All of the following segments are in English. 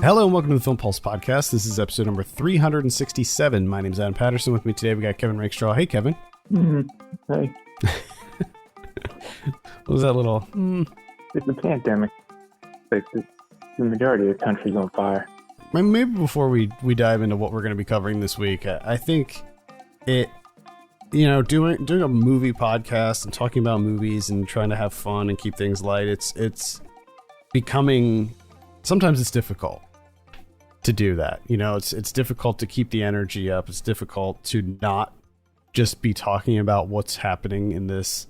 Hello and welcome to the Film Pulse Podcast. This is episode number 367. My name is Adam Patterson. With me today, we got Kevin Rakestraw. Hey, Kevin. Hey. What was that little? It's a pandemic. Like the majority of the country's on fire. Maybe before we dive into what we're going to be covering this week, I think it, doing a movie podcast and talking about movies and trying to have fun and keep things light, it's becoming, sometimes it's difficult to do that. It's difficult to keep the energy up. It's difficult to not just be talking about what's happening in this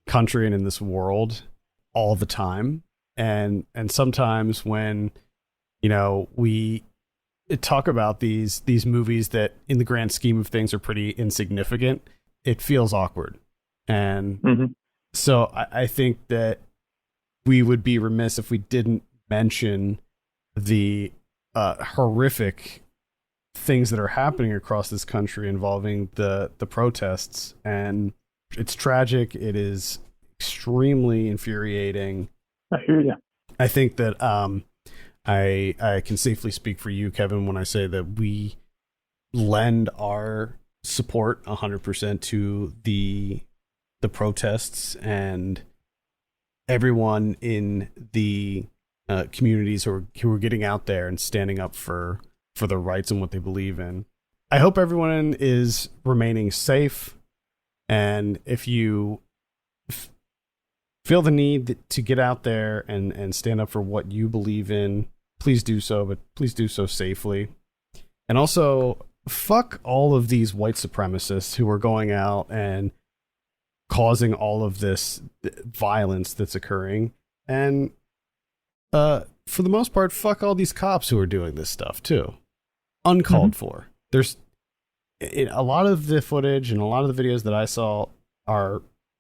country and in this world all the time. And sometimes when, we talk about these movies that in the grand scheme of things are pretty insignificant, it feels awkward. And so I think that we would be remiss if we didn't mention the horrific things that are happening across this country involving the protests. And it's tragic. It is extremely infuriating. I hear you. I think that I can safely speak for you, Kevin, when I say that we lend our support 100% to the protests and everyone in the communities who are getting out there and standing up for their rights and what they believe in. I hope everyone is remaining safe, and if you feel the need to get out there and stand up for what you believe in, please do so, but please do so safely. And also, fuck all of these white supremacists who are going out and causing all of this violence that's occurring. And for the most part, fuck all these cops who are doing this stuff too. Uncalled for. There's a lot of the footage and a lot of the videos that I saw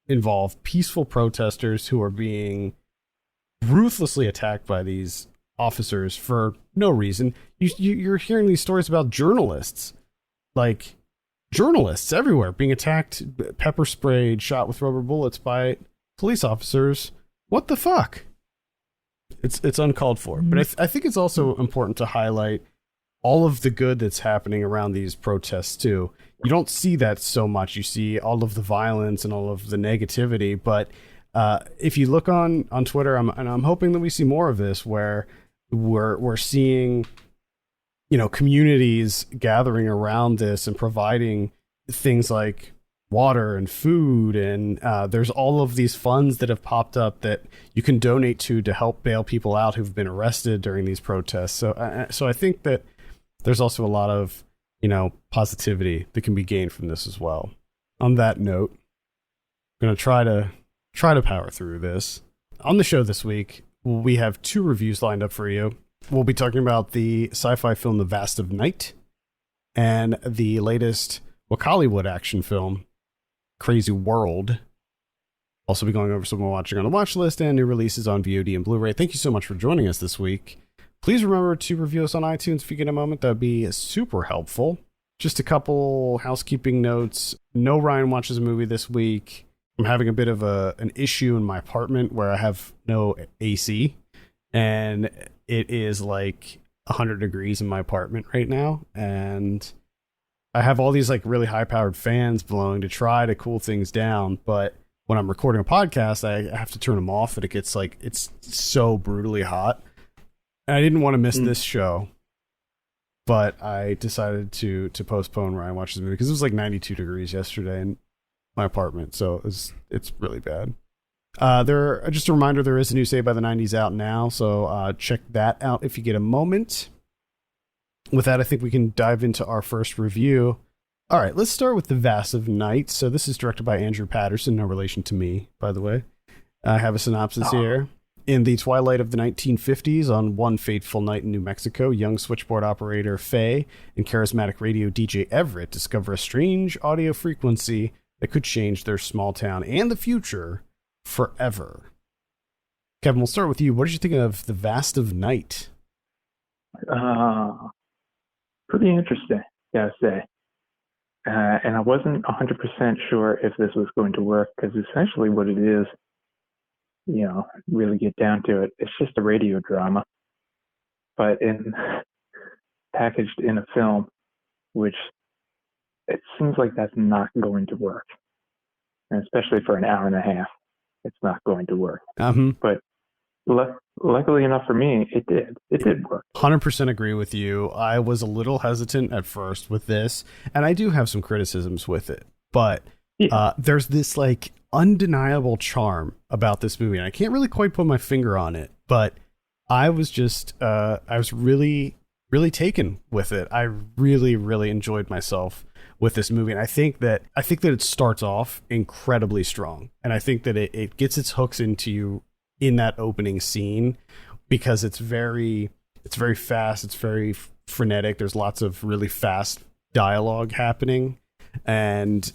involve peaceful protesters who are being ruthlessly attacked by these officers for no reason. You're hearing these stories about journalists, like journalists everywhere being attacked, pepper sprayed, shot with rubber bullets by police officers. What the fuck? It's uncalled for. But I think it's also important to highlight all of the good that's happening around these protests too. You don't see that so much. You see all of the violence and all of the negativity. But if you look on Twitter, I'm hoping that we see more of this, where we're seeing, communities gathering around this and providing things like water and food, and there's all of these funds that have popped up that you can donate to help bail people out who've been arrested during these protests. So I think that there's also a lot of positivity that can be gained from this as well. On that note, I'm going to try to power through this. On the show this week, we have 2 reviews lined up for you. We'll be talking about the sci-fi film The Vast of Night and the latest Wakaliwood action film Crazy World. Also be going over some we're watching on the watch list and new releases on VOD and Blu-ray. Thank you so much for joining us this week. Please remember to review us on iTunes if you get a moment. That would be super helpful. Just a couple housekeeping notes. No Ryan watches a movie this week. I'm having a bit of an issue in my apartment where I have no AC, and it is like 100 degrees in my apartment right now, and I have all these like really high-powered fans blowing to try to cool things down, but when I'm recording a podcast, I have to turn them off, and it gets like, it's so brutally hot. And I didn't want to miss this show, but I decided to postpone Ryan Watches the Movie because it was like 92 degrees yesterday in my apartment, so it's really bad. Just a reminder, there is a new Saved by the 90s out now, so check that out if you get a moment. With that, I think we can dive into our first review. All right, let's start with The Vast of Night. So this is directed by Andrew Patterson, no relation to me, by the way. I have a synopsis here. In the twilight of the 1950s, on one fateful night in New Mexico, young switchboard operator Faye and charismatic radio DJ Everett discover a strange audio frequency that could change their small town and the future forever. Kevin, we'll start with you. What did you think of The Vast of Night? Pretty interesting, gotta say. And I wasn't 100% sure if this was going to work because essentially what it is, really get down to it, it's just a radio drama, but packaged in a film, which it seems like that's not going to work, and especially for an hour and a half, it's not going to work. But luckily enough for me, it did. It did work. 100% agree with you. I was a little hesitant at first with this, and I do have some criticisms with it, but there's this like undeniable charm about this movie, and I can't really quite put my finger on it, but I was just I was really taken with it. I really enjoyed myself with this movie, and I think that it starts off incredibly strong, and I think that it gets its hooks into you in that opening scene because it's very fast, it's very frenetic. There's lots of really fast dialogue happening, and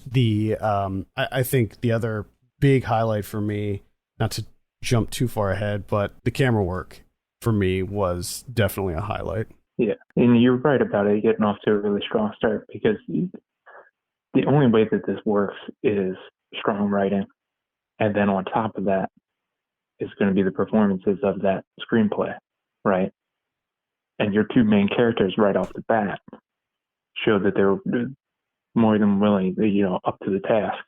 I think the other big highlight for me, not to jump too far ahead, but the camera work for me was definitely a highlight. Yeah, and you're right about it getting off to a really strong start, because the only way that this works is strong writing, and then on top of that is going to be the performances of that screenplay, right? And your two main characters right off the bat show that they're more than willing, up to the task.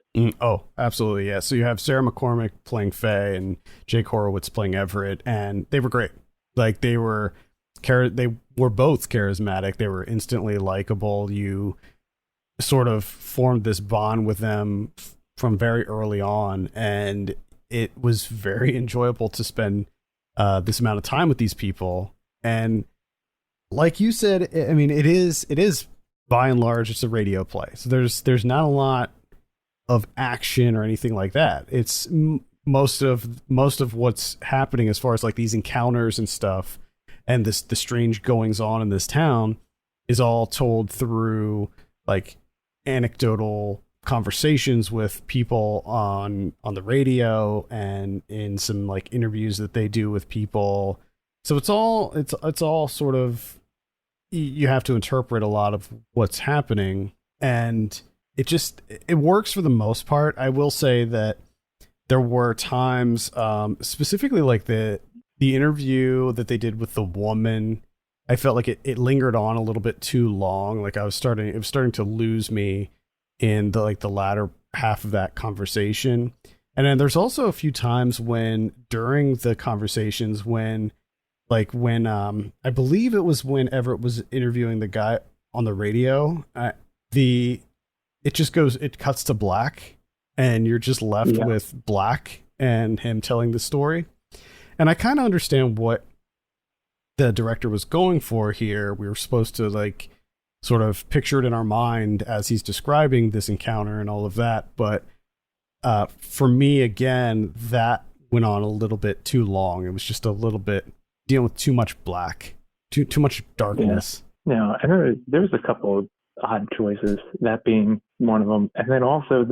Oh, absolutely, yeah. So you have Sarah McCormick playing Faye and Jake Horowitz playing Everett, and they were great. Like they were both charismatic. They were instantly likable. You sort of formed this bond with them from very early on, and it was very enjoyable to spend this amount of time with these people. And like you said, I mean, it is by and large, it's a radio play. So there's not a lot of action or anything like that. It's most of what's happening as far as like these encounters and stuff, and the strange goings on in this town is all told through like anecdotal conversations with people on the radio and in some like interviews that they do with people. So it's all sort of, you have to interpret a lot of what's happening, and it works for the most part. I will say that there were times, specifically like the interview that they did with the woman, I felt like it lingered on a little bit too long. Like it was starting to lose me in the latter half of that conversation. And then there's also a few times when during the conversations when I believe it was when Everett was interviewing the guy on the radio, it cuts to black, and you're just left with black and him telling the story. And I kind of understand what the director was going for here. We were supposed to like sort of picture it in our mind as he's describing this encounter and all of that. But for me, again, that went on a little bit too long. It was just a little bit dealing with too much black, too much darkness. Yeah. No, there was a couple of odd choices, that being one of them. And then also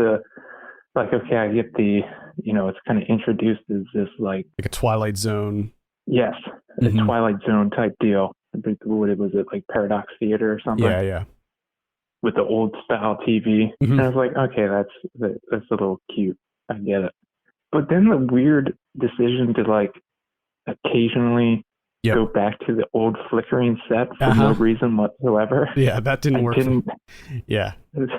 okay, I get it's kind of introduced as this like a Twilight Zone. Yes, a Twilight Zone type deal. What was it, like Paradox Theater or something? Yeah. With the old style TV. And I was like, okay, that's a little cute. I get it. But then the weird decision to like occasionally go back to the old flickering set for no reason whatsoever. Yeah, that didn't work. Yeah.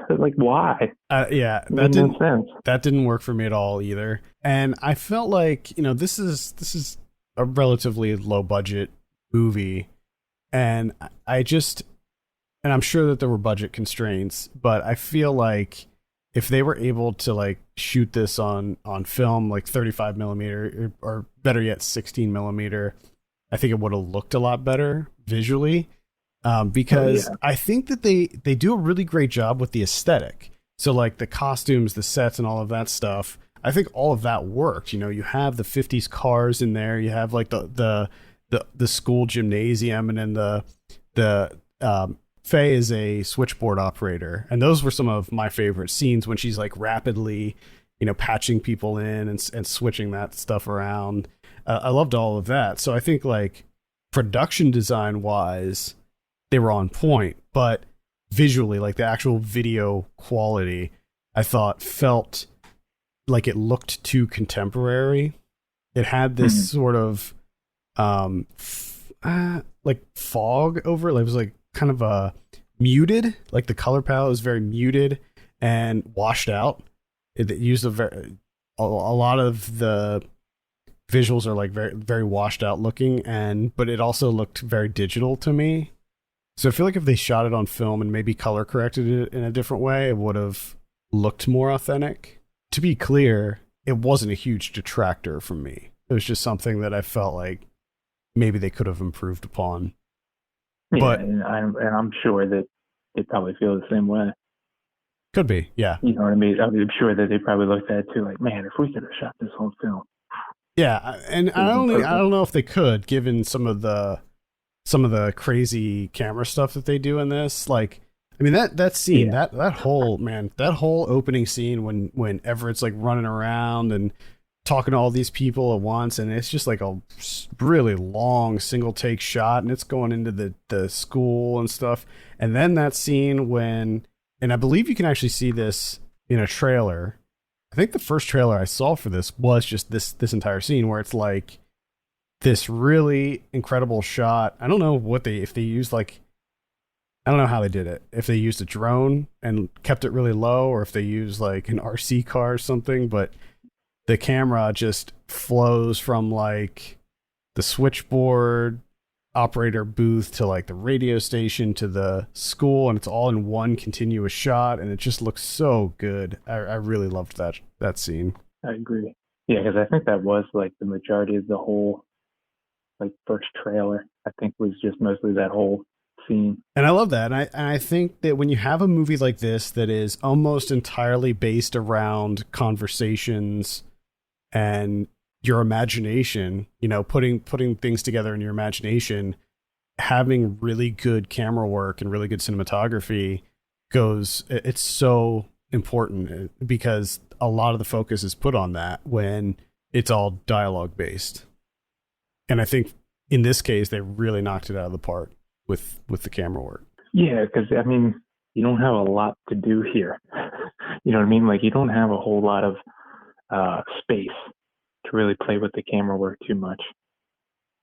Like, why? That didn't make sense. That didn't work for me at all either. And I felt like, this is a relatively low budget movie. And I'm sure that there were budget constraints, but I feel like if they were able to like shoot this on film, like 35 millimeter or better yet, 16 millimeter, I think it would have looked a lot better visually, because I think that they do a really great job with the aesthetic. So like the costumes, the sets, and all of that stuff, I think all of that worked. You have the 50s cars in there. You have like the school gymnasium, and then the Faye is a switchboard operator, and those were some of my favorite scenes when she's like rapidly, patching people in and switching that stuff around. I loved all of that. So I think like production design wise, they were on point, but visually, like the actual video quality, I thought felt like it looked too contemporary. It had this sort of like fog over it. Like, it was like kind of a muted, like the color palette was very muted and washed out. It used a lot of the visuals are like very, very washed out looking, but it also looked very digital to me. So I feel like if they shot it on film and maybe color corrected it in a different way, it would have looked more authentic. To be clear, it wasn't a huge detractor from me. It was just something that I felt like maybe they could have improved upon. Yeah, But and I'm sure that they probably feel the same way. Could be, yeah. You know what I mean? I'm sure that they probably looked at it too, like, man, if we could have shot this whole film. Yeah, and I don't know if they could, given some of the crazy camera stuff that they do in this. Like, I mean, that scene, that whole opening scene when Everett's like running around and talking to all these people at once, and it's just like a really long single take shot, and it's going into the school and stuff. And then that scene when, and I believe you can actually see this in a trailer. I think the first trailer I saw for this was just this entire scene where it's like this really incredible shot. I don't know if they used like, I don't know how they did it. If they used a drone and kept it really low, or if they used like an RC car or something, but the camera just flows from like the switchboard operator booth to like the radio station to the school, and it's all in one continuous shot, and it just looks so good. I really loved that scene. I agree. Yeah, because I think that was like the majority of the whole like first trailer. I think was just mostly that whole scene. And I love that. And I think that when you have a movie like this that is almost entirely based around conversations and your imagination, you know, putting things together in your imagination, having really good camera work and really good cinematography it's so important, because a lot of the focus is put on that when it's all dialogue based. And I think in this case, they really knocked it out of the park with the camera work. Yeah, because I mean, you don't have a lot to do here. You know what I mean? Like, you don't have a whole lot of space to really play with the camera work too much.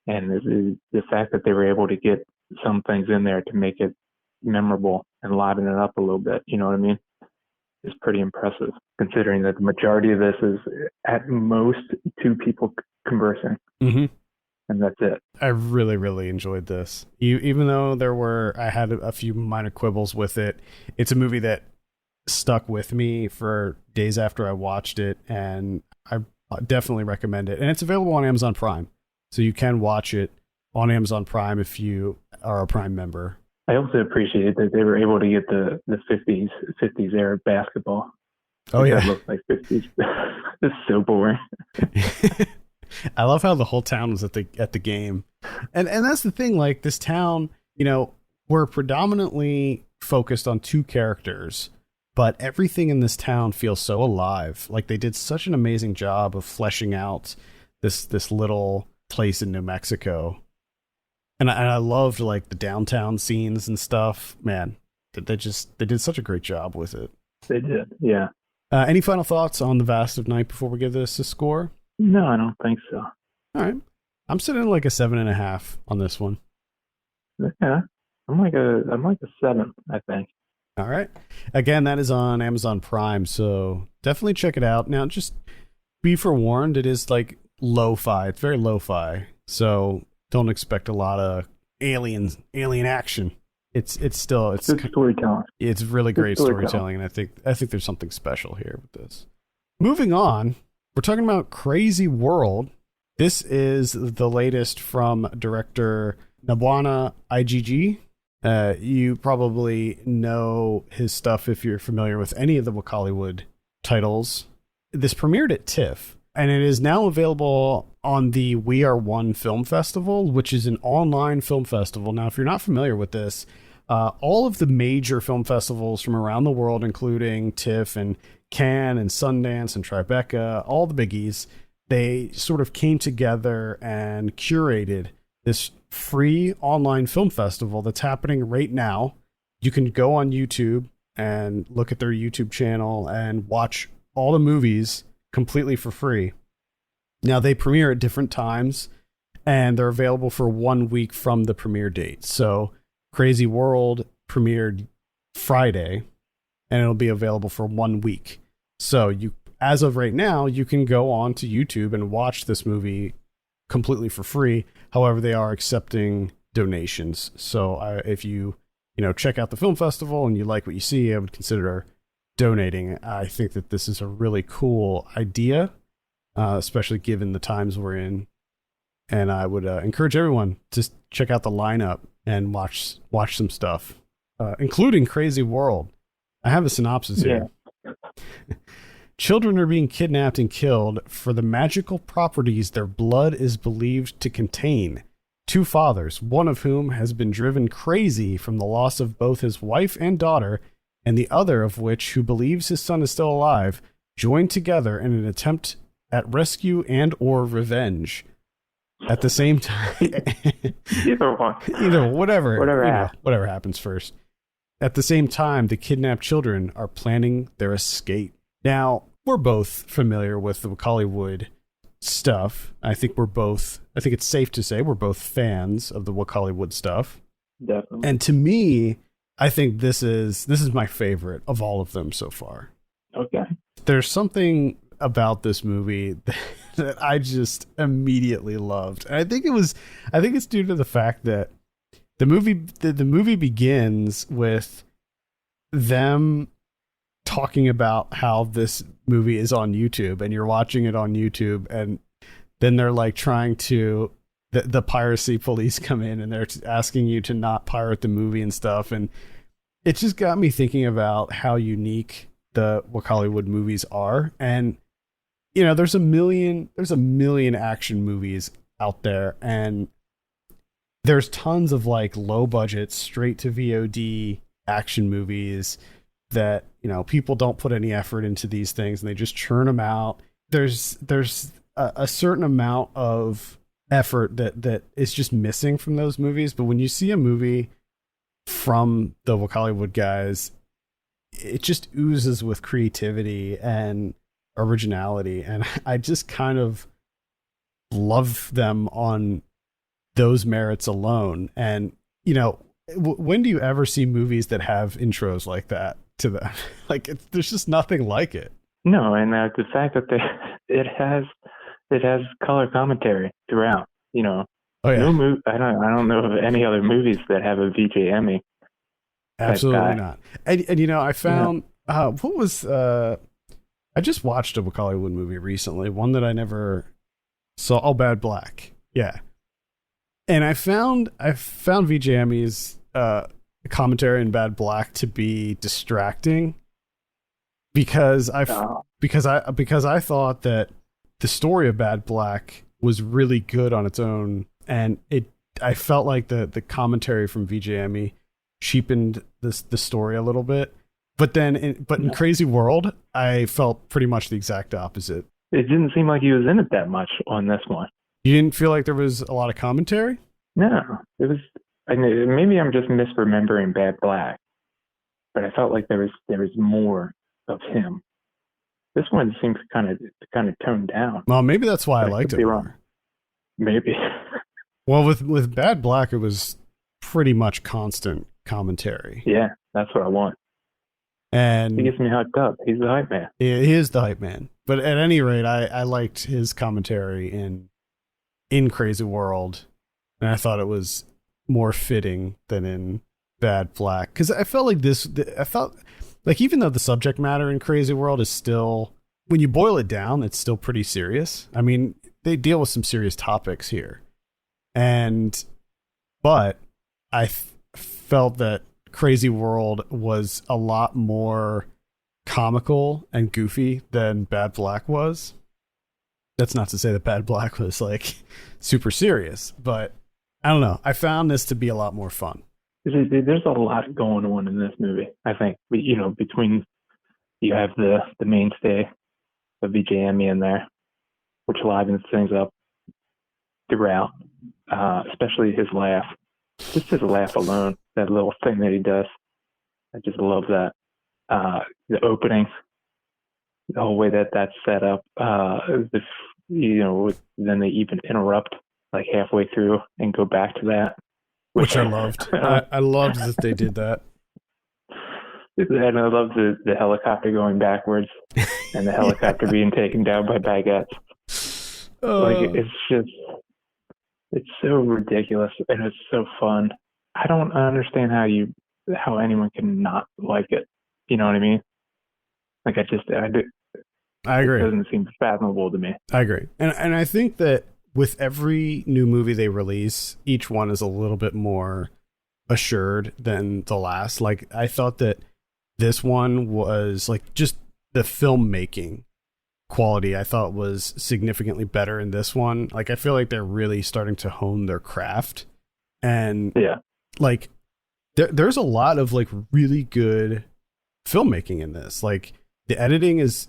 And the fact that they were able to get some things in there to make it memorable and liven it up a little bit, you know what I mean, is pretty impressive, considering that the majority of this is at most two people conversing. Mm-hmm. And that's it. I really, really enjoyed this. Even though I had a few minor quibbles with it, it's a movie that stuck with me for days after I watched it, and I definitely recommend it. And it's available on Amazon Prime, so you can watch it on Amazon Prime if you are a Prime member. I also appreciate that they were able to get the 50s era basketball. Oh, yeah. That looks like 50s. It's so boring. I love how the whole town was at the game. And that's the thing, like, this town, you know, we're predominantly focused on two characters, but everything in this town feels so alive. Like, they did such an amazing job of fleshing out this little place in New Mexico. And I loved like the downtown scenes and stuff. Man, they did such a great job with it. They did, yeah. Any final thoughts on The Vast of Night before we give this a score? No, I don't think so. All right, I'm sitting at like a 7.5 on this one. Yeah, I'm like a 7, I think. All right. Again, that is on Amazon Prime, so definitely check it out. Now, just be forewarned, it is like lo-fi. It's very lo-fi, so don't expect a lot of alien action. It's good storytelling. It's really great storytelling, and I think there's something special here with this. Moving on, we're talking about Crazy World. This is the latest from director Nabwana Igg. You probably know his stuff if you're familiar with any of the Wakaliwood titles. This premiered at TIFF, and it is now available on the We Are One Film Festival, which is an online film festival. Now, if you're not familiar with this, all of the major film festivals from around the world, including TIFF and Cannes and Sundance and Tribeca, all the biggies, they sort of came together and curated this free online film festival that's happening right now you can go on YouTube and look at their YouTube channel and watch all the movies completely for free. Now, they premiere at different times, and they're available for 1 week from the premiere date. So Crazy World premiered Friday, and it'll be available for 1 week. So you, as of right now, you can go on to YouTube and watch this movie completely for free. However, they are accepting donations. So if you check out the film festival and you like what you see, I would consider donating. I think that this is a really cool idea, especially given the times we're in. And I would encourage everyone to check out the lineup and watch some stuff, including Crazy World. I have a synopsis here. Children are being kidnapped and killed for the magical properties their blood is believed to contain. Two fathers, one of whom has been driven crazy from the loss of both his wife and daughter, and the other of which, who believes his son is still alive, join together in an attempt at rescue and or revenge. At the same time, either one, whatever happens first. At the same time, the kidnapped children are planning their escape. Now, we're both familiar with the Wakaliwood stuff. I think it's safe to say we're both fans of the Wakaliwood stuff. Definitely. And to me, I think this is my favorite of all of them so far. Okay. There's something about this movie that I just immediately loved. And I think it's due to the fact that the movie begins with them talking about how this movie is on YouTube, and you're watching it on YouTube, and then they're like trying to the piracy police come in and they're asking you to not pirate the movie and stuff, and it just got me thinking about how unique the Wakaliwood movies are. And there's a million action movies out there, and there's tons of like low budget straight to VOD action movies that people don't put any effort into these things and they just churn them out. There's a certain amount of effort that is just missing from those movies, but when you see a movie from the Wakaliwood guys, it just oozes with creativity and originality, and I just kind of love them on those merits alone. And when do you ever see movies that have intros like that to them? Like, there's just nothing like it. No, and the fact that it has color commentary throughout. Oh yeah. No I don't know of any other movies that have a VJ Emmy. Absolutely not. And I found what was I just watched a Wakaliwood movie recently, one that I never saw. Oh, Bad Black. Yeah. And I found VJ Emmy's commentary in Bad Black to be distracting because I thought that the story of Bad Black was really good on its own, and I felt like the commentary from VJ Emmy cheapened the story a little bit. But then in Crazy World, I felt pretty much the exact opposite. It didn't seem like he was in it that much on this one. You didn't feel like there was a lot of commentary? No, it was. Maybe I'm just misremembering Bad Black, but I felt like there was more of him. This one seems kind of toned down. Well, maybe that's why I liked it more. Maybe. Well, with Bad Black, it was pretty much constant commentary. Yeah, that's what I want. And he gets me hyped up. He's the hype man. He is the hype man. But at any rate, I liked his commentary in Crazy World, and I thought it was more fitting than in Bad Black, because I felt like even though the subject matter in Crazy World is still, when you boil it down, it's still pretty serious. I mean, they deal with some serious topics here, but I felt that Crazy World was a lot more comical and goofy than Bad Black was. That's not to say that Bad Black was like super serious, but I don't know. I found this to be a lot more fun. There's a lot going on in this movie, I think. Between you have the mainstay of VJ Emmy in there, which livens things up throughout, especially his laugh. Just his laugh alone, that little thing that he does. I just love that. The opening, the whole way that that's set up. Then they even interrupt like halfway through and go back to that, Which which I loved. I loved that they did that. and I love the helicopter going backwards and the helicopter being taken down by baguettes. Like it's so ridiculous and it's so fun. I don't understand how anyone can not like it. You know what I mean? Like I it agree. doesn't seem fathomable to me. I agree. And I think that with every new movie they release, each one is a little bit more assured than the last. Like, I thought that this one was like just the filmmaking quality I thought was significantly better in this one. Like, I feel like they're really starting to hone their craft. And Yeah. like there's a lot of like really good filmmaking in this. Like, the editing is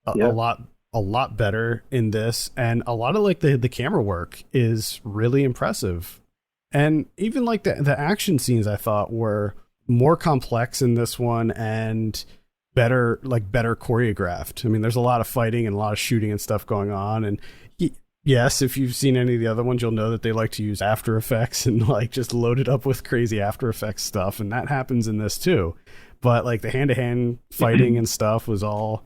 a lot better in this, and a lot of like the camera work is really impressive. And even like the action scenes I thought were more complex in this one and better choreographed. I mean, there's a lot of fighting and a lot of shooting and stuff going on, and yes, if you've seen any of the other ones, you'll know that they like to use After Effects and like just load it up with crazy After Effects stuff, and that happens in this too. But like the hand-to-hand fighting and stuff was all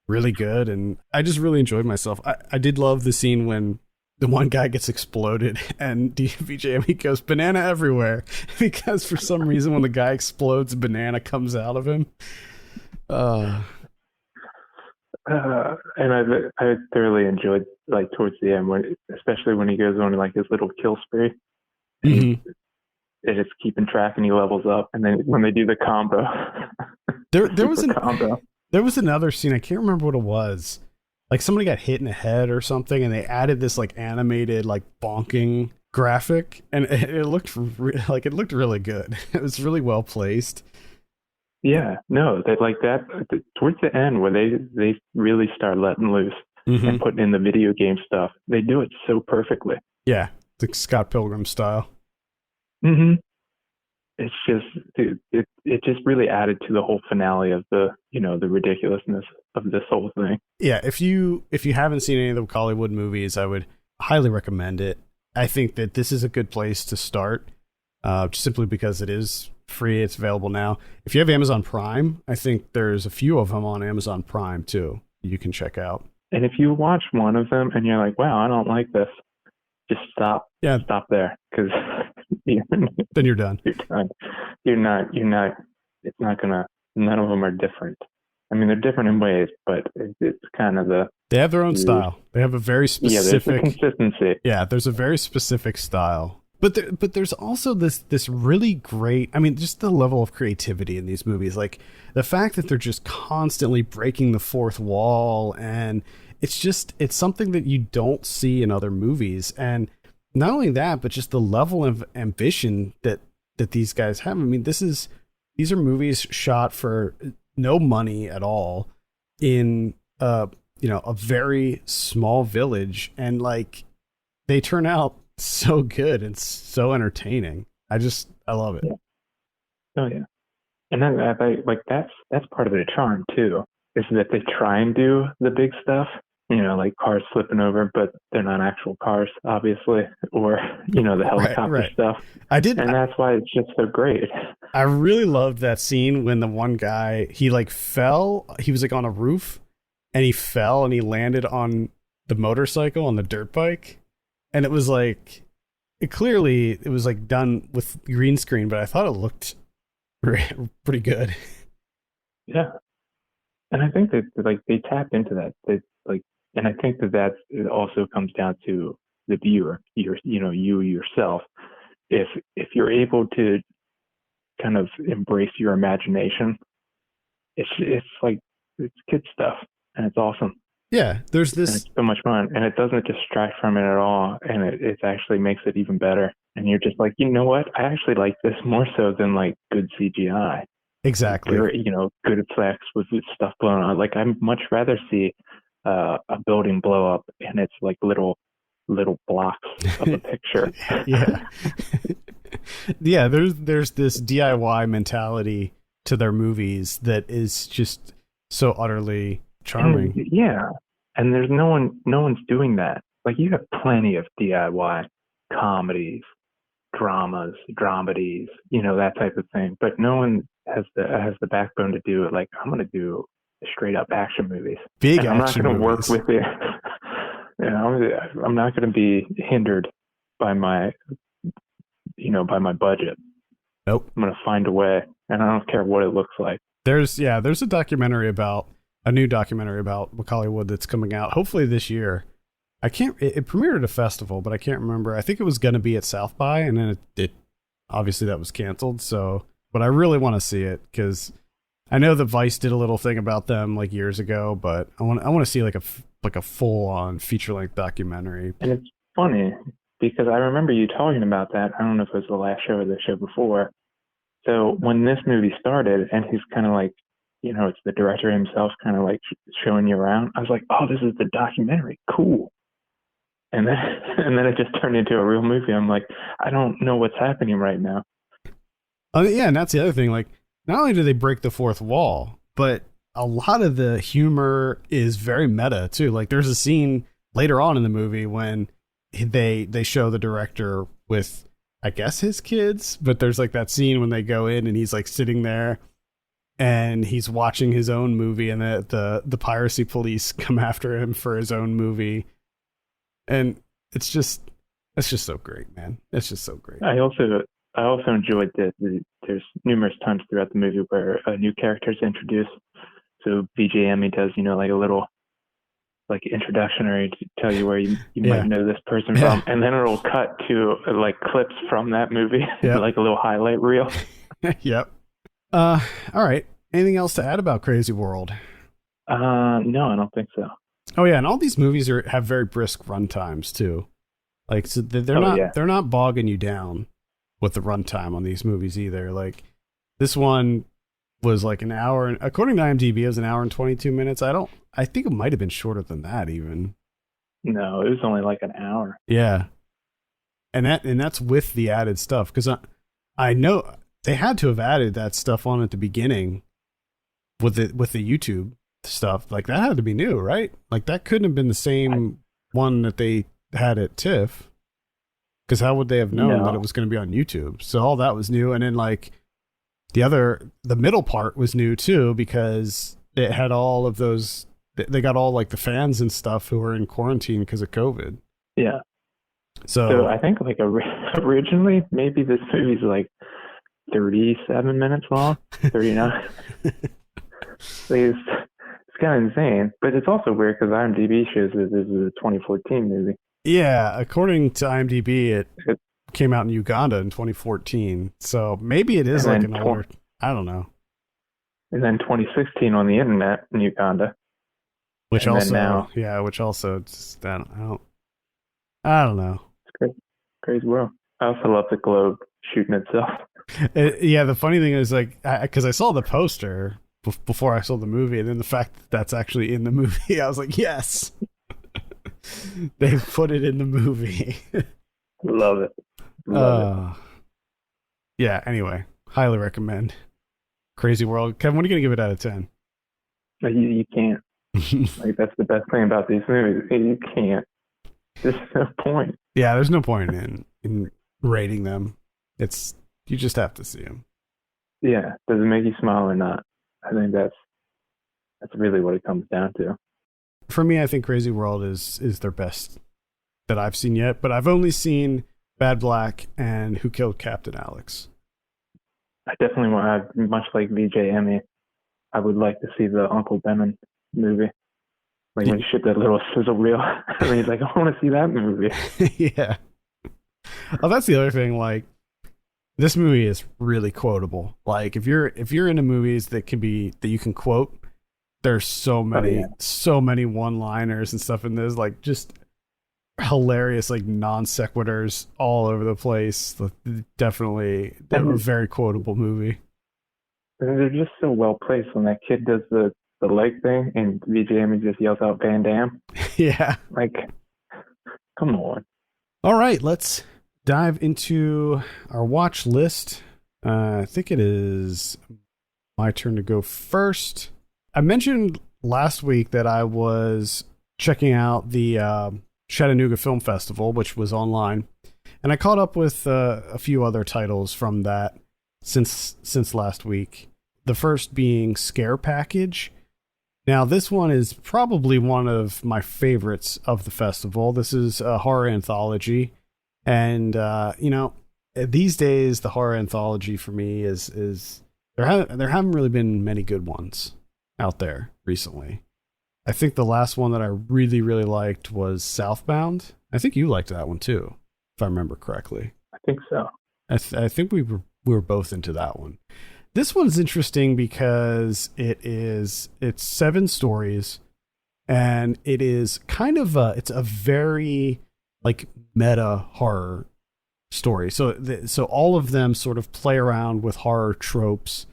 really good, and I just really enjoyed myself. I did love the scene when the one guy gets exploded and BJ goes banana everywhere because for some reason when the guy explodes, a banana comes out of him. And I thoroughly enjoyed like towards the end especially when he goes on like his little kill spree. Mm-hmm. And it's keeping track and he levels up, and then when they do the combo, there was combo. There was another scene, I can't remember what it was. Like somebody got hit in the head or something, and they added this like animated like bonking graphic, and it looked like it looked really good. It was really well placed. Yeah, no, they like that towards the end where they really start letting loose and putting in the video game stuff. They do it so perfectly. Yeah, like Scott Pilgrim style. Mm-hmm. It's just it just really added to the whole finale of the ridiculousness of this whole thing. Yeah, if you haven't seen any of the Hollywood movies, I would highly recommend it. I think that this is a good place to start, just simply because it is free. It's available now. If you have Amazon Prime, I think there's a few of them on Amazon Prime too you can check out. And if you watch one of them and you're like, wow, I don't like this, just stop. Yeah, stop there, because then you're done. You're done. You're not. It's not gonna. None of them are different. I mean, they're different in ways, but it's kind of They have their own style. They have a very specific. Yeah, there's a consistency. Yeah, there's a very specific style. But there's also this really great. I mean, just the level of creativity in these movies, like the fact that they're just constantly breaking the fourth wall, and it's something that you don't see in other movies. And not only that, but just the level of ambition that these guys have. I mean, these are movies shot for no money at all in a very small village, and like they turn out so good and so entertaining. I love it. Yeah. Oh yeah. And then that's part of the charm too, is that they try and do the big stuff, like cars flipping over, but they're not actual cars, obviously, or the helicopter stuff. And that's why it's just so great. I really loved that scene when the one guy, he like fell, he was like on a roof and he fell and he landed on the motorcycle, on the dirt bike. And it was like, it was like done with green screen, but I thought it looked pretty good. Yeah. And I think that like they tapped into that. And I think that it also comes down to the viewer, you yourself. If you're able to kind of embrace your imagination, it's kid stuff, and it's awesome. Yeah, there's this. And it's so much fun, and it doesn't distract from it at all, and it actually makes it even better. And you're just like, you know what? I actually like this more so than like good CGI. Exactly. Good effects with stuff blowing on. Like, I'd much rather see a building blow up and it's like little blocks of a picture. Yeah. Yeah, there's this DIY mentality to their movies that is just so utterly charming. Yeah, and there's no one's doing that. Like you have plenty of DIY comedies, dramas, dramedies, that type of thing. But no one has the backbone to do it. Like I'm gonna do straight up action movies, Big and I'm not action gonna movies. work with it. I'm not gonna be hindered by my budget. Nope. I'm gonna find a way, and I don't care what it looks like. There's a new documentary about Hollywood that's coming out hopefully this year. It premiered at a festival, but I can't remember. I think it was going to be at South by, and then it obviously that was canceled. So, but I really want to see it because I know that Vice did a little thing about them like years ago, but I want to see like a full on feature length documentary. And it's funny because I remember you talking about that. I don't know if it was the last show or the show before. So when this movie started, and he's kind of like, it's the director himself kind of like showing you around. I was like, oh, this is the documentary. Cool. And then and then it just turned into a real movie. I'm like, I don't know what's happening right now. Yeah, and that's the other thing. Like, not only do they break the fourth wall, but a lot of the humor is very meta too. Like, there's a scene later on in the movie when they show the director with, I guess, his kids, but there's like that scene when they go in and he's like sitting there and he's watching his own movie, and the piracy police come after him for his own movie, and it's just so great, man. It's just so great. I also enjoyed that there's numerous times throughout the movie where a new character is introduced. So VJ Emmy does, like a little like introductionary to tell you where you might know this person from, and then it'll cut to like clips from that movie, like a little highlight reel. Yep. All right. Anything else to add about Crazy World? No, I don't think so. Oh yeah, and all these movies have very brisk run times too. Like, so they're not bogging you down with the runtime on these movies either. Like, this one was like an hour, and according to IMDb, it was an hour and 22 minutes. I think it might have been shorter than that even. No, it was only like an hour. Yeah, and that's with the added stuff, because I know they had to have added that stuff on at the beginning with the YouTube stuff. Like, that had to be new, right? Like, that couldn't have been the same one that they had at TIFF, because how would they have known that it was going to be on YouTube? So all that was new, and then like the middle part was new too, because it had all of those. They got all like the fans and stuff who were in quarantine because of COVID. Yeah. So I think like originally maybe this movie's like 37 minutes long, 39. It's kind of insane, but it's also weird because IMDb shows that this is a 2014 movie. Yeah, according to IMDb, it came out in Uganda in 2014. So maybe it is like an older. I don't know. And then 2016 on the internet in Uganda. Which also, just, I don't know. It's crazy world. I also love the globe shooting itself. The funny thing is, like, because I saw the poster before I saw the movie, and then the fact that that's actually in the movie, I was like, yes, they put it in the movie. Love it. Love it. Yeah. Anyway, highly recommend Crazy World. Kevin, what are you gonna give it out of 10? You can't. Like, that's the best thing about these movies. You can't. There's no point. Yeah, there's no point in rating them. You just have to see them. Yeah. Does it make you smile or not? I think that's really what it comes down to. For me, I think Crazy World is their best that I've seen yet, but I've only seen Bad Black and Who Killed Captain Alex. I definitely want, much like VJ Emmy, I would like to see the Uncle Benon movie. Like, when you shoot that little sizzle reel, and he's like, I want to see that movie. Yeah. Oh, that's the other thing. Like, this movie is really quotable. Like, if you're into movies that you can quote, there's so many one-liners and stuff in this, like, just hilarious, like, non sequiturs all over the place. Definitely a very quotable movie. And they're just so well placed. When that kid does the leg thing and VJ Emmy just yells out Van Damme. Yeah. Like, come on. All right, let's dive into our watch list. I think it is My turn to go first. I mentioned last week that I was checking out the Chattanooga Film Festival, which was online, and I caught up with a few other titles from that since last week. The first being Scare Package. Now, this one is probably one of my favorites of the festival. This is a horror anthology, and these days the horror anthology for me is there haven't really been many good ones out there recently. I think the last one that I really, really liked was Southbound. I think you liked that one too, if I remember correctly. I think so. I think we were both into that one. This one's interesting because it's 7 stories, and it is kind of it's a very like meta horror story. So all of them sort of play around with horror tropes,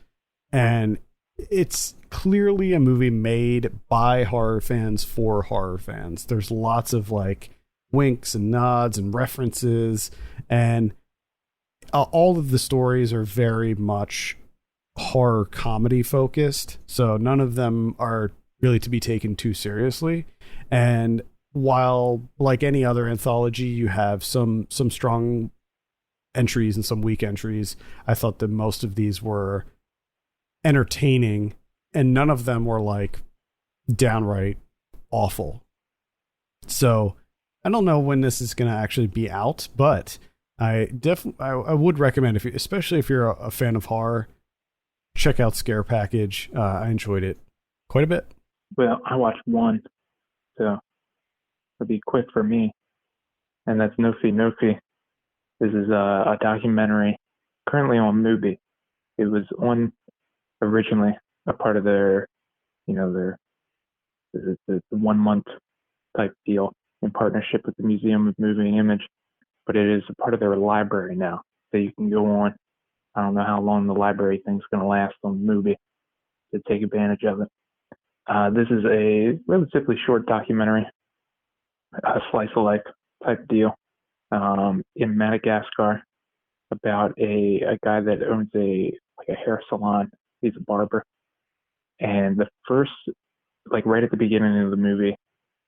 and it's clearly a movie made by horror fans for horror fans. There's lots of like winks and nods and references, and all of the stories are very much horror comedy focused, so none of them are really to be taken too seriously. And while like any other anthology, you have some strong entries and some weak entries, I thought that most of these were entertaining, and none of them were like downright awful. So I don't know when this is going to actually be out, but I would recommend, especially if you're a fan of horror, check out Scare Package. I enjoyed it quite a bit. Well, I watched one, so it'll be quick for me. And that's No Fee, No Fee. This is a documentary currently on Mubi. It was on originally a part of their the 1 month type deal in partnership with the Museum of Moving Image, but it is a part of their library now that you can go on. I don't know how long the library thing's going to last on Mubi to take advantage of it. This is a relatively short documentary, a slice of life type deal in Madagascar about a guy that owns a hair salon. He's a barber. And the first, like right at the beginning of the movie,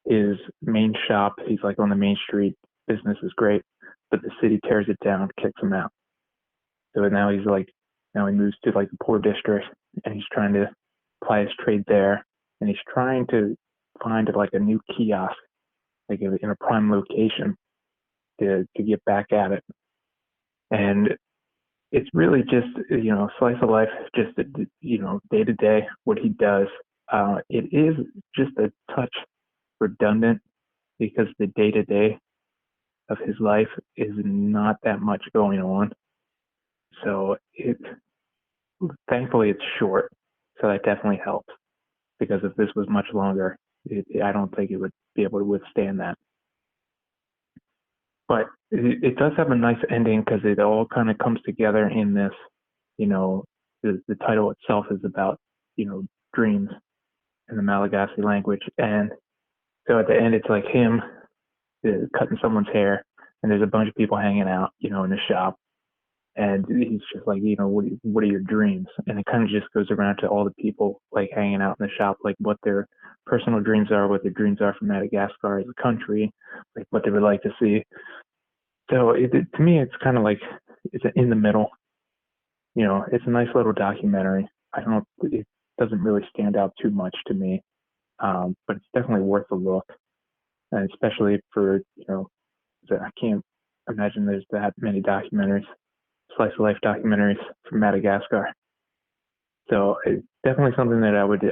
his main shop, he's like on the main street, business is great, but the city tears it down, kicks him out. So now he moves to like the poor district, and he's trying to apply his trade there, and he's trying to find like a new kiosk, like in a prime location to get back at it. And it's really just, slice of life, just, day to day, what he does. It is just a touch redundant because the day to day of his life is not that much going on. So thankfully it's short, so that definitely helps. Because if this was much longer, I don't think it would be able to withstand that. But it does have a nice ending because it all kind of comes together in this. The title itself is about dreams in the Malagasy language, and so at the end it's like him cutting someone's hair, and there's a bunch of people hanging out, in the shop. And he's just like, what are your dreams? And it kind of just goes around to all the people like hanging out in the shop, like what their personal dreams are, what their dreams are for Madagascar as a country, like what they would like to see. So to me, it's kind of like it's in the middle. It's a nice little documentary. It doesn't really stand out too much to me, but it's definitely worth a look, and especially for I can't imagine there's that many documentaries. Slice of life documentaries from Madagascar. So it's definitely something that I would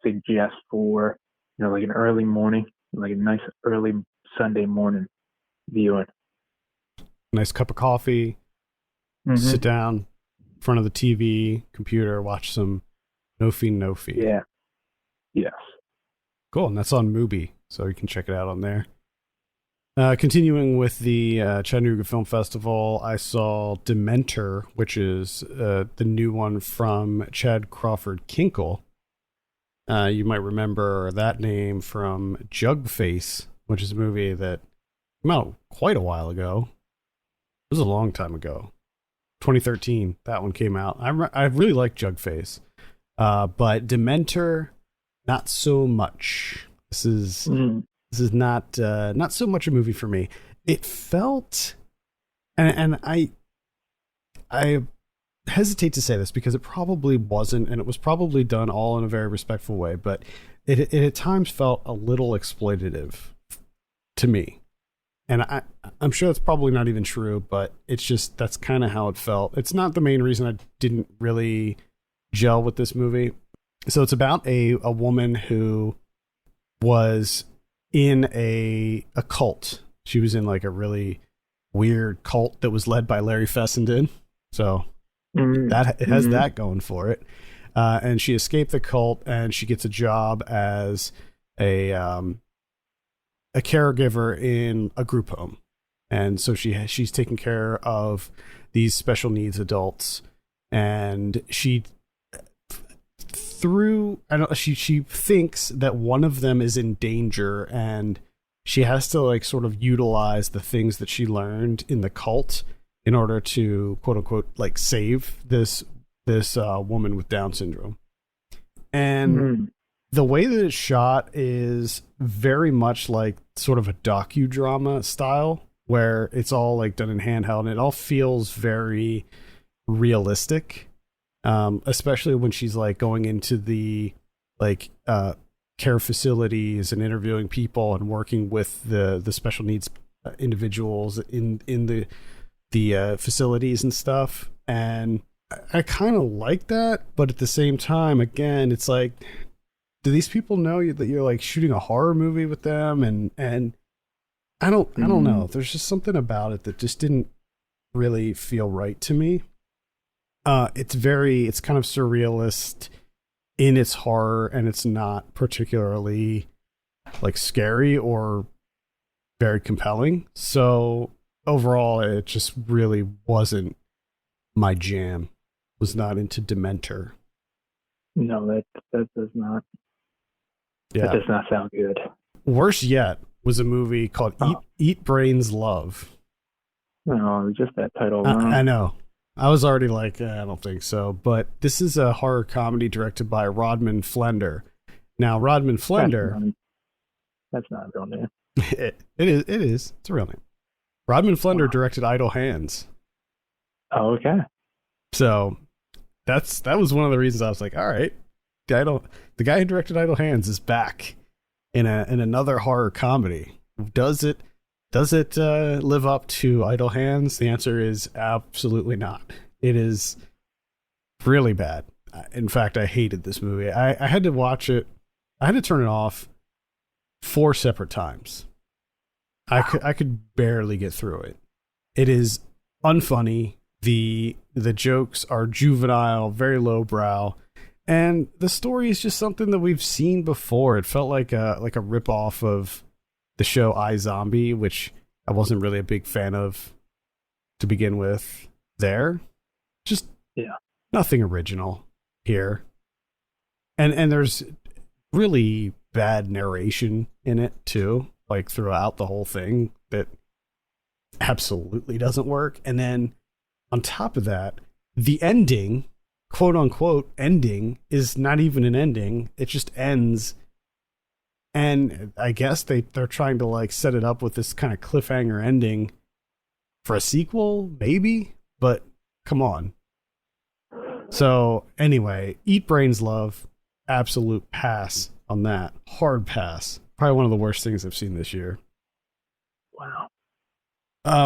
suggest for, like an early morning, like a nice early Sunday morning viewing. Nice cup of coffee, sit down in front of the TV, computer, watch some No Fee, No Fee. Yeah. Yes. Cool. And that's on Mubi, so you can check it out on there. Continuing with the Chattanooga Film Festival, I saw Dementor, which is the new one from Chad Crawford Kinkle. You might remember that name from Jugface, which is a movie that came out quite a while ago. It was a long time ago. 2013, that one came out. I really like Jugface. But Dementor, not so much. This is not so much a movie for me. It felt, and I hesitate to say this because it probably wasn't, and it was probably done all in a very respectful way, but it at times felt a little exploitative to me. And I'm sure that's probably not even true, but it's just, that's kind of how it felt. It's not the main reason I didn't really gel with this movie. So it's about a woman who was in a cult. She was in like a really weird cult that was led by Larry Fessenden. So that it has that going for it. And she escaped the cult, and she gets a job as a caregiver in a group home. And so she's taking care of these special needs adults, and she thinks that one of them is in danger, and she has to like sort of utilize the things that she learned in the cult in order to quote unquote like save this woman with Down syndrome. And the way that it's shot is very much like sort of a docudrama style, where it's all like done in handheld, and it all feels very realistic. Especially when she's like going into the like care facilities and interviewing people and working with the special needs individuals in the facilities and stuff. And I kind of like that, but at the same time, again, it's like, do these people know that you're like shooting a horror movie with them? And I don't know. There's just something about it that just didn't really feel right to me. It's kind of surrealist in its horror, and it's not particularly like scary or very compelling. So overall, it just really wasn't my jam. Was not into Dementor. No, that does not. Yeah. That does not sound good. Worse yet was a movie called Eat Brains Love. No, just that title. I know. I was already like, I don't think so. But this is a horror comedy directed by Rodman Flender. Now, Rodman Flender... That's not a real name. It is. It's a real name. Rodman Flender directed Idle Hands. Oh, okay. So that was one of the reasons I was like, all right, the guy who directed Idle Hands is back in another horror comedy. Does it live up to Idle Hands? The answer is absolutely not. It is really bad. In fact, I hated this movie. I had to watch it. I had to turn it off 4 separate times. I could barely get through it. It is unfunny. The jokes are juvenile, very lowbrow, and the story is just something that we've seen before. It felt like a ripoff of the show iZombie, which I wasn't really a big fan of to begin with. Just nothing original here, and there's really bad narration in it too, like throughout the whole thing, that absolutely doesn't work. And then on top of that, the ending, quote unquote ending, is not even an ending. It just ends. And I guess they're trying to like set it up with this kind of cliffhanger ending for a sequel, maybe, but come on. So anyway, Eat Brains Love, absolute pass on that. Hard pass. Probably one of the worst things I've seen this year. Wow.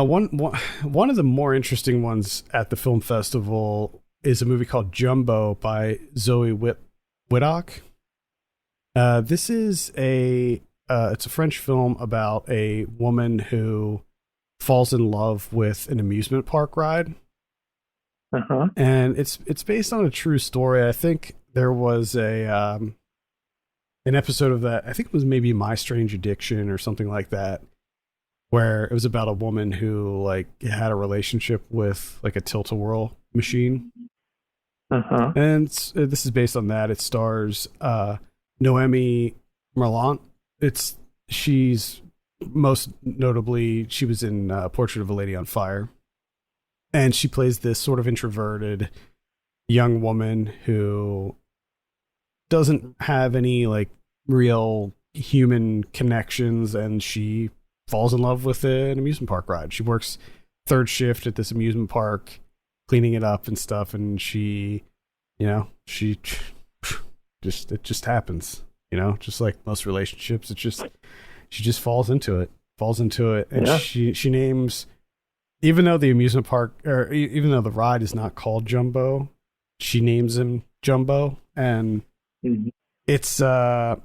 One of the more interesting ones at the film festival is a movie called Jumbo by Zoe Wittock. This is it's a French film about a woman who falls in love with an amusement park ride. Uh-huh. And it's based on a true story. I think there was an episode of that. I think it was maybe My Strange Addiction or something like that, where it was about a woman who like had a relationship with like a tilt-a-whirl machine. Uh-huh. And this is based on that. It stars Noemi Merlant. She's most notably, she was in Portrait of a Lady on Fire. And she plays this sort of introverted young woman who doesn't have any like real human connections, and she falls in love with an amusement park ride. She works third shift at this amusement park, cleaning it up and stuff, and she, she it just happens, just like most relationships. She just falls into it, and Yeah. she names, even though the amusement park, or even though the ride is not called Jumbo, she names him Jumbo, and Mhm. it's I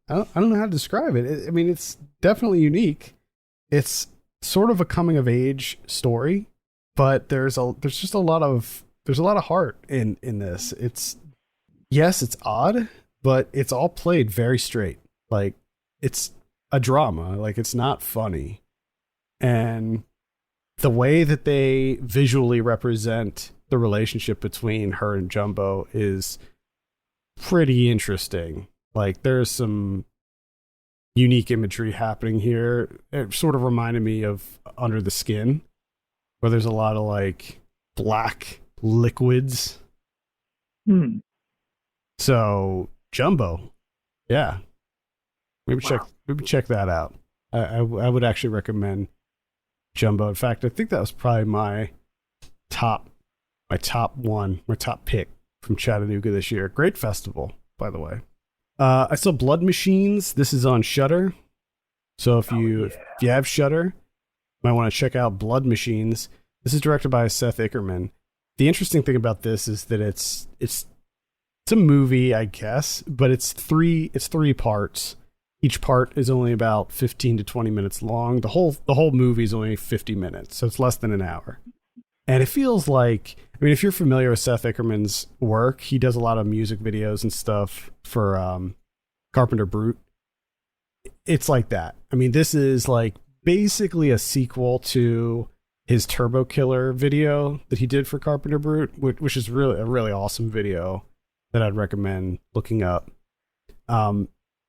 don't know how to describe it. I mean, it's definitely unique. It's sort of a coming of age story, but there's a lot of heart in this. It's odd, but it's all played very straight. Like, it's a drama. Like, it's not funny. And the way that they visually represent the relationship between her and Jumbo is pretty interesting. Like, there's some unique imagery happening here. It sort of reminded me of Under the Skin, where there's a lot of like black liquids. Hmm. So Jumbo, yeah, maybe Wow. check that out. I would actually recommend Jumbo. In fact, I think that was probably my top pick from Chattanooga this year. Great festival, by the way. I saw Blood Machines. This is on Shudder. So if you have Shudder, you might want to check out Blood Machines. This is directed by Seth Ickerman. The interesting thing about this is that it's a movie, I guess, but it's three parts. Each part is only about 15 to 20 minutes long. The whole movie is only 50 minutes, so it's less than an hour. And it feels like, I mean, if you're familiar with Seth Ickerman's work, he does a lot of music videos and stuff for Carpenter Brute. It's like that. I mean, this is like basically a sequel to his Turbo Killer video that he did for Carpenter Brute, which is really a really awesome video that I'd recommend looking up.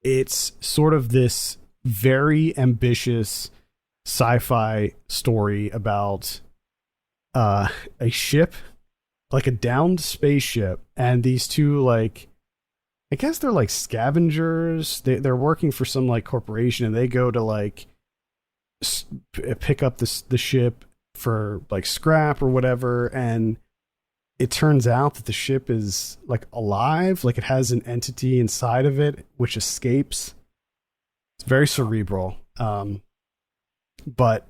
It's sort of this very ambitious sci-fi story about a ship, like a downed spaceship, and these two, like, I guess they're like scavengers. They're working for some like corporation, and they go to like pick up the ship for like scrap or whatever, and it turns out that the ship is like alive, like it has an entity inside of it which escapes. It's very cerebral, but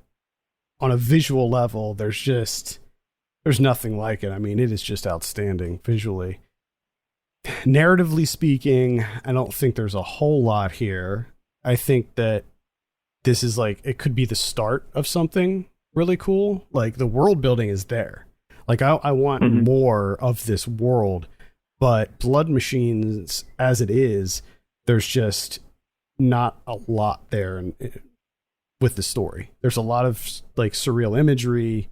on a visual level, there's nothing like it. I mean, it is just outstanding visually. Narratively speaking, I don't think there's a whole lot here. I think that this is like, it could be the start of something really cool. Like, the world building is there. Like, I want more of this world, but Blood Machines, as it is, there's just not a lot there with the story. There's a lot of like surreal imagery.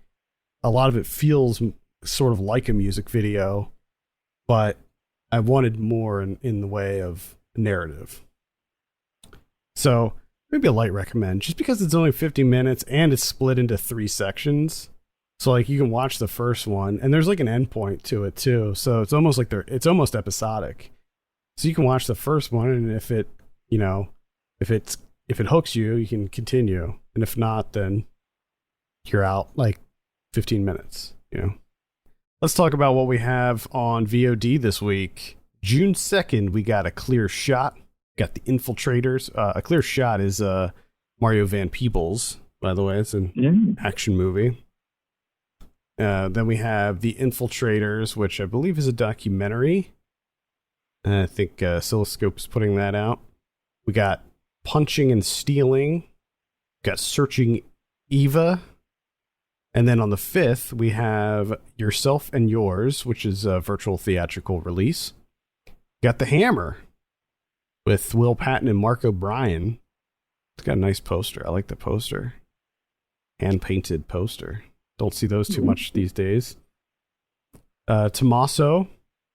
A lot of it feels sort of like a music video, but I wanted more in the way of narrative. So maybe a light recommend, just because it's only 50 minutes and it's split into 3 sections. So like, you can watch the first one, and there's like an endpoint to it too. So it's almost like it's almost episodic. So you can watch the first one, and if it hooks you, you can continue. And if not, then you're out like 15 minutes, Let's talk about what we have on VOD this week. June 2nd, we got A Clear Shot. Got The Infiltrators. A Clear Shot is Mario Van Peebles, by the way. It's an action movie. Then we have The Infiltrators, which I believe is a documentary. I think Oscilloscope is putting that out. We got Punching and Stealing. We got Searching Eva. And then on the 5th, we have Yourself and Yours, which is a virtual theatrical release. We got The Hammer with Will Patton and Mark O'Brien. It's got a nice poster. I like the poster. Hand-painted poster. Don't see those too much these days. Tommaso,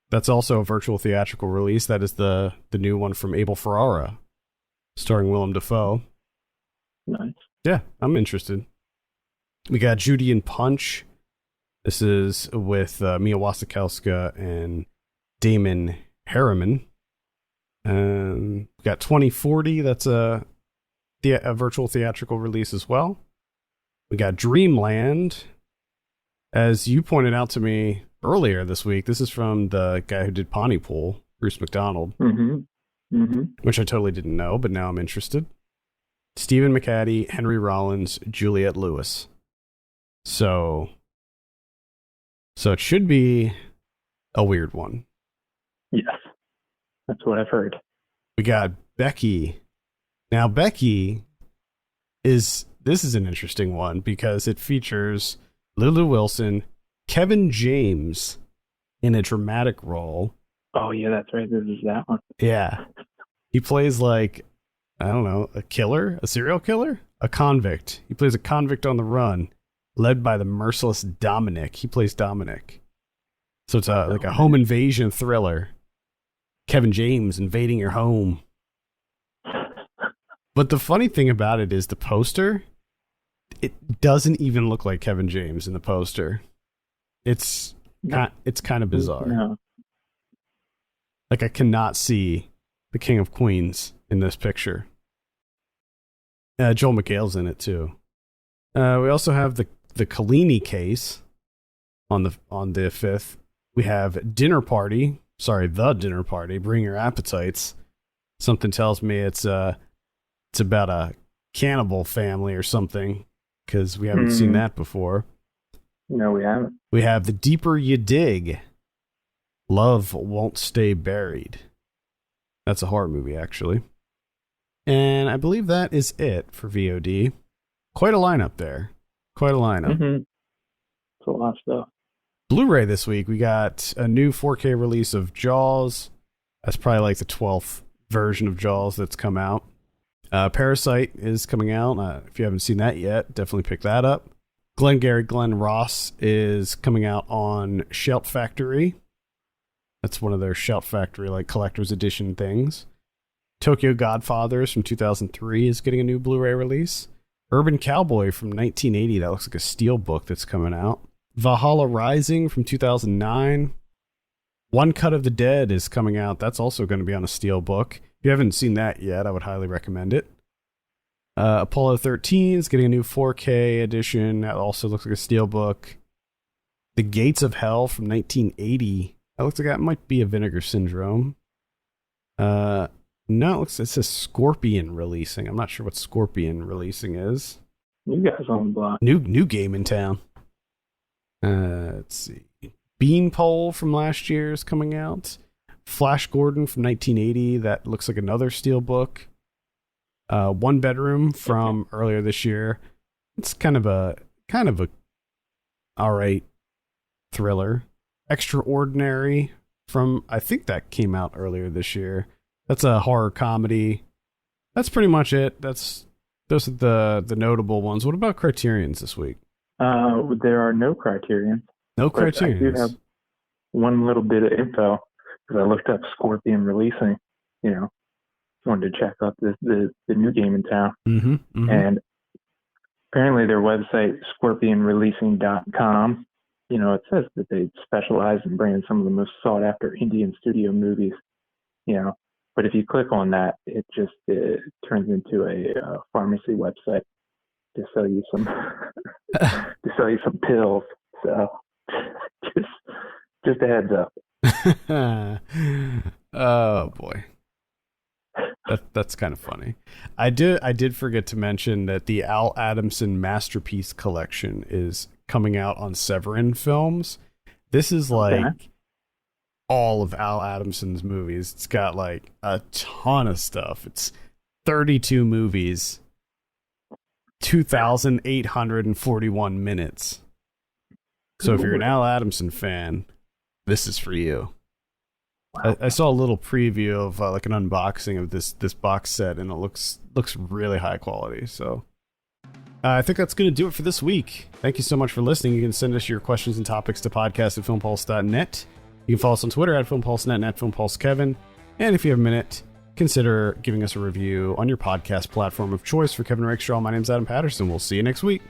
that's also a virtual theatrical release. That is the new one from Abel Ferrara, starring Willem Dafoe. Nice. Yeah, I'm interested. We got Judy and Punch. This is with Mia Wasikowska and Damon Harriman. We got 2040. That's a virtual theatrical release as well. We got Dreamland. As you pointed out to me earlier this week, this is from the guy who did Pontypool, Bruce McDonald, which I totally didn't know, but now I'm interested. Stephen McHattie, Henry Rollins, Juliette Lewis. So it should be a weird one. Yes, that's what I've heard. We got Becky. Now, Becky this is an interesting one because it features Lulu Wilson, Kevin James in a dramatic role. Oh, yeah, that's right. This is that one. Yeah. He plays like, I don't know, a killer, a serial killer, a convict. He plays a convict on the run, led by the merciless Dominic. He plays Dominic. So it's like a home invasion thriller. Kevin James invading your home. But the funny thing about it is the poster, it doesn't even look like Kevin James in the poster. It's kind of bizarre. No. Like, I cannot see the King of Queens in this picture. Joel McHale's in it too. We also have the Collini case on the 5th. We have Dinner Party. Sorry, The Dinner Party. Bring your appetites. Something tells me it's about a cannibal family or something, because we haven't seen that before. No, we haven't. We have The Deeper You Dig. Love Won't Stay Buried. That's a horror movie, actually. And I believe that is it for VOD. Quite a lineup there. Quite a lineup. It's a lot of stuff. Blu-ray this week, we got a new 4K release of Jaws. That's probably like the 12th version of Jaws that's come out. Parasite is coming out. If you haven't seen that yet, definitely pick that up. Glengarry Glen Ross is coming out on Shout Factory. That's one of their Shout Factory like collector's edition things. Tokyo Godfathers from 2003 is getting a new Blu-ray release. Urban Cowboy from 1980, that looks like a steel book that's coming out. Valhalla Rising from 2009. One Cut of the Dead is coming out. That's also going to be on a steel book. If you haven't seen that yet, I would highly recommend it. Apollo 13 is getting a new 4K edition. That also looks like a steel book. The Gates of Hell from 1980. That looks like that might be a Vinegar Syndrome. No, it says Scorpion releasing. I'm not sure what Scorpion releasing is. New guys on the block. New game in town. Let's see. Beanpole from last year is coming out. Flash Gordon from 1980. That looks like another steel book. One Bedroom from earlier this year. It's kind of a all right thriller. Extraordinary from, I think that came out earlier this year. That's a horror comedy. That's pretty much it. Those are the notable ones. What about Criterions this week? There are no Criterions. No Criterions. I do have one little bit of info because I looked up Scorpion releasing. Wanted to check out the new game in town. And apparently their website, scorpionreleasing.com, it says that they specialize in bringing some of the most sought after Indian studio movies, but if you click on that, it just turns into a pharmacy website to sell you some pills. So just a heads up. Oh boy. That's kind of funny. I did forget to mention that the Al Adamson Masterpiece Collection is coming out on Severin Films. This is like all of Al Adamson's movies. It's got like a ton of stuff. It's 32 movies, 2,841 minutes. So if you're an Al Adamson fan, this is for you. I saw a little preview of like an unboxing of this box set, and it looks really high quality. So I think that's going to do it for this week. Thank you so much for listening. You can send us your questions and topics to podcast@filmpulse.net. You can follow us on Twitter @filmpulsenet and @filmpulsekevin. And if you have a minute, consider giving us a review on your podcast platform of choice. For Kevin Rakestraw, my name's Adam Patterson. We'll see you next week.